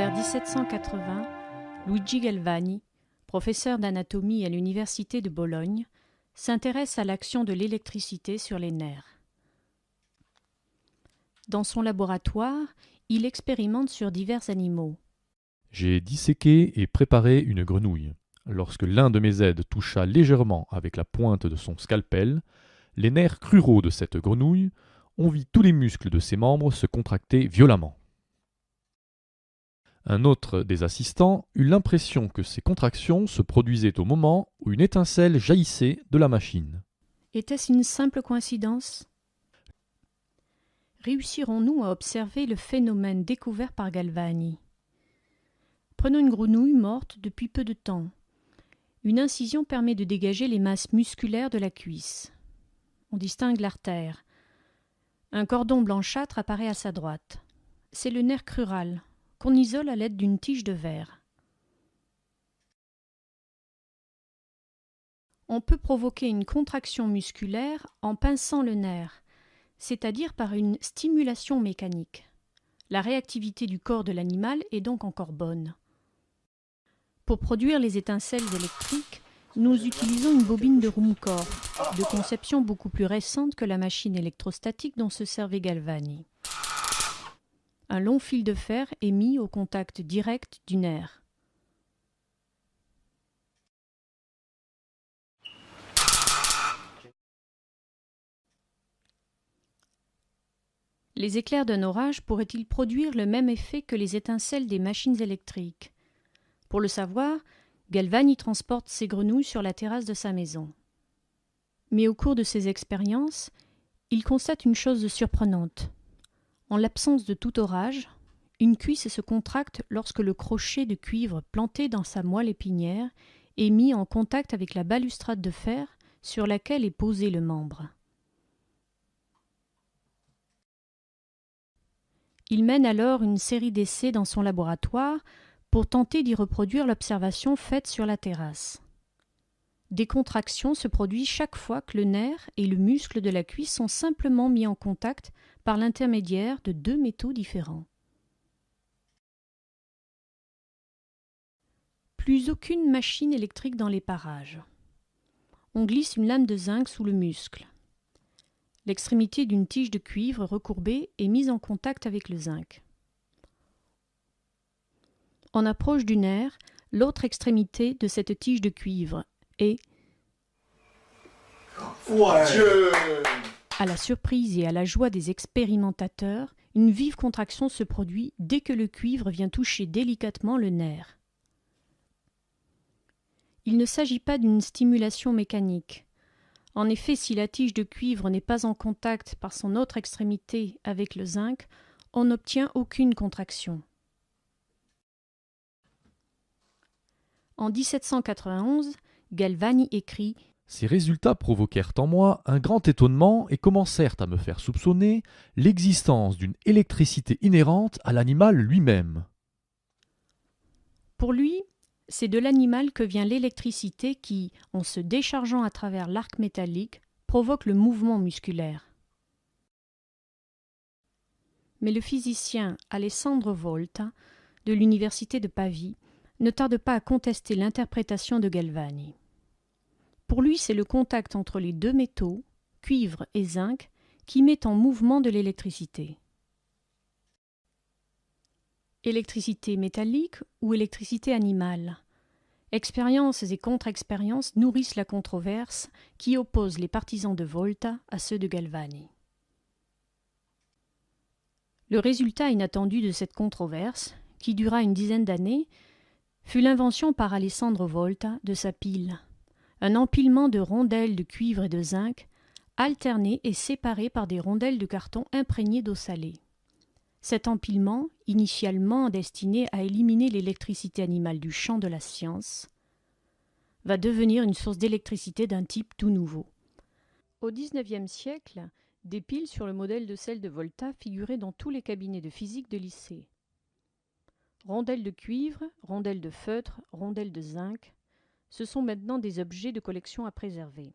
Vers 1780, Luigi Galvani, professeur d'anatomie à l'université de Bologne, s'intéresse à l'action de l'électricité sur les nerfs. Dans son laboratoire, il expérimente sur divers animaux. J'ai disséqué et préparé une grenouille. Lorsque l'un de mes aides toucha légèrement avec la pointe de son scalpel les nerfs cruraux de cette grenouille, on vit tous les muscles de ses membres se contracter violemment. Un autre des assistants eut l'impression que ces contractions se produisaient au moment où une étincelle jaillissait de la machine. Était-ce une simple coïncidence ? Réussirons-nous à observer le phénomène découvert par Galvani ? Prenons une grenouille morte depuis peu de temps. Une incision permet de dégager les masses musculaires de la cuisse. On distingue l'artère. Un cordon blanchâtre apparaît à sa droite. C'est le nerf crural, qu'on isole à l'aide d'une tige de verre. On peut provoquer une contraction musculaire en pinçant le nerf, c'est-à-dire par une stimulation mécanique. La réactivité du corps de l'animal est donc encore bonne. Pour produire les étincelles électriques, nous utilisons une bobine de Rumcore, de conception beaucoup plus récente que la machine électrostatique dont se servait Galvani. Un long fil de fer est mis au contact direct du nerf. Les éclairs d'un orage pourraient-ils produire le même effet que les étincelles des machines électriques ? Pour le savoir, Galvani transporte ses grenouilles sur la terrasse de sa maison. Mais au cours de ses expériences, il constate une chose surprenante. En l'absence de tout orage, une cuisse se contracte lorsque le crochet de cuivre planté dans sa moelle épinière est mis en contact avec la balustrade de fer sur laquelle est posé le membre. Il mène alors une série d'essais dans son laboratoire pour tenter d'y reproduire l'observation faite sur la terrasse. Des contractions se produisent chaque fois que le nerf et le muscle de la cuisse sont simplement mis en contact par l'intermédiaire de deux métaux différents. Plus aucune machine électrique dans les parages. On glisse une lame de zinc sous le muscle. L'extrémité d'une tige de cuivre recourbée est mise en contact avec le zinc. On approche du nerf l'autre extrémité de cette tige de cuivre et, à la surprise et à la joie des expérimentateurs, une vive contraction se produit dès que le cuivre vient toucher délicatement le nerf. Il ne s'agit pas d'une stimulation mécanique. En effet, si la tige de cuivre n'est pas en contact par son autre extrémité avec le zinc, on n'obtient aucune contraction. En 1791, Galvani écrit « Ces résultats provoquèrent en moi un grand étonnement et commencèrent à me faire soupçonner l'existence d'une électricité inhérente à l'animal lui-même. » Pour lui, c'est de l'animal que vient l'électricité qui, en se déchargeant à travers l'arc métallique, provoque le mouvement musculaire. Mais le physicien Alessandro Volta, de l'université de Pavie, ne tarde pas à contester l'interprétation de Galvani. Pour lui, c'est le contact entre les deux métaux, cuivre et zinc, qui met en mouvement de l'électricité. Électricité métallique ou électricité animale ? Expériences et contre-expériences nourrissent la controverse qui oppose les partisans de Volta à ceux de Galvani. Le résultat inattendu de cette controverse, qui dura une dizaine d'années, fut l'invention par Alessandro Volta de sa pile, un empilement de rondelles de cuivre et de zinc, alternées et séparées par des rondelles de carton imprégnées d'eau salée. Cet empilement, initialement destiné à éliminer l'électricité animale du champ de la science, va devenir une source d'électricité d'un type tout nouveau. Au XIXe siècle, des piles sur le modèle de celles de Volta figuraient dans tous les cabinets de physique de lycée. Rondelles de cuivre, rondelles de feutre, rondelles de zinc, ce sont maintenant des objets de collection à préserver.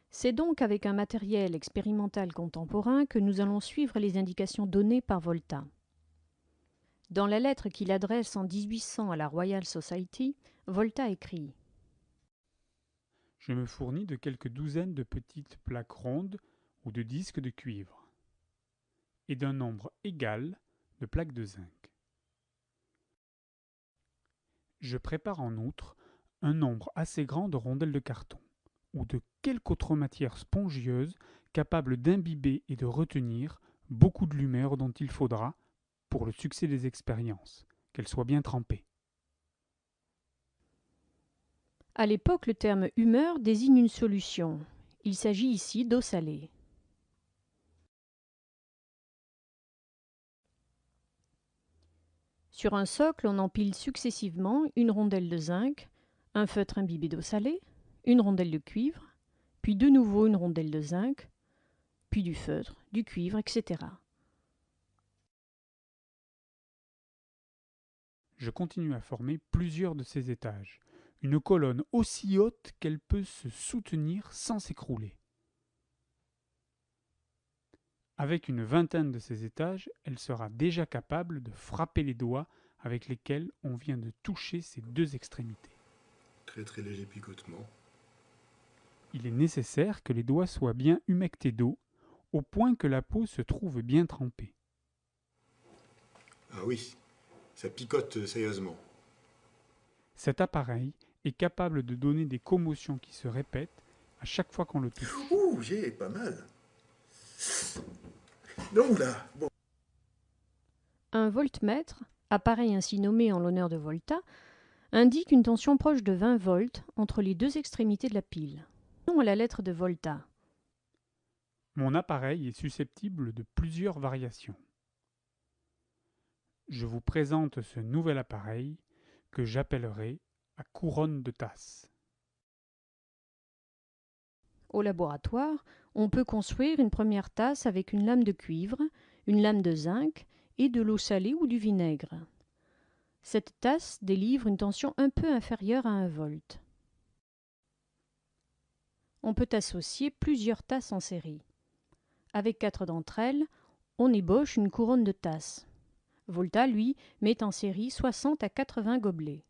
C'est donc avec un matériel expérimental contemporain que nous allons suivre les indications données par Volta. Dans la lettre qu'il adresse en 1800 à la Royal Society, Volta écrit « Je me fournis de quelques douzaines de petites plaques rondes ou de disques de cuivre, et d'un nombre égal de plaques de zinc. Je prépare en outre un nombre assez grand de rondelles de carton, ou de quelque autre matière spongieuse capable d'imbiber et de retenir beaucoup de lumière dont il faudra, pour le succès des expériences, qu'elle soit bien trempée. » À l'époque, le terme humeur désigne une solution. Il s'agit ici d'eau salée. Sur un socle, on empile successivement une rondelle de zinc, un feutre imbibé d'eau salée, une rondelle de cuivre, puis de nouveau une rondelle de zinc, puis du feutre, du cuivre, etc. Je continue à former plusieurs de ces étages, une colonne aussi haute qu'elle peut se soutenir sans s'écrouler. Avec une vingtaine de ces étages, elle sera déjà capable de frapper les doigts avec lesquels on vient de toucher ces deux extrémités. Très très léger picotement. Il est nécessaire que les doigts soient bien humectés d'eau, au point que la peau se trouve bien trempée. Ah oui, ça picote sérieusement. Cet appareil est capable de donner des commotions qui se répètent à chaque fois qu'on le touche. Ouh, j'ai pas mal. Non là, bon. Un voltmètre, appareil ainsi nommé en l'honneur de Volta, indique une tension proche de 20 volts entre les deux extrémités de la pile. Non à la lettre de Volta. Mon appareil est susceptible de plusieurs variations. Je vous présente ce nouvel appareil que j'appellerai la couronne de tasse. Au laboratoire, on peut construire une première tasse avec une lame de cuivre, une lame de zinc et de l'eau salée ou du vinaigre. Cette tasse délivre une tension un peu inférieure à 1 volt. On peut associer plusieurs tasses en série. Avec 4 d'entre elles, on ébauche une couronne de tasse. Volta, lui, met en série 60 à 80 gobelets.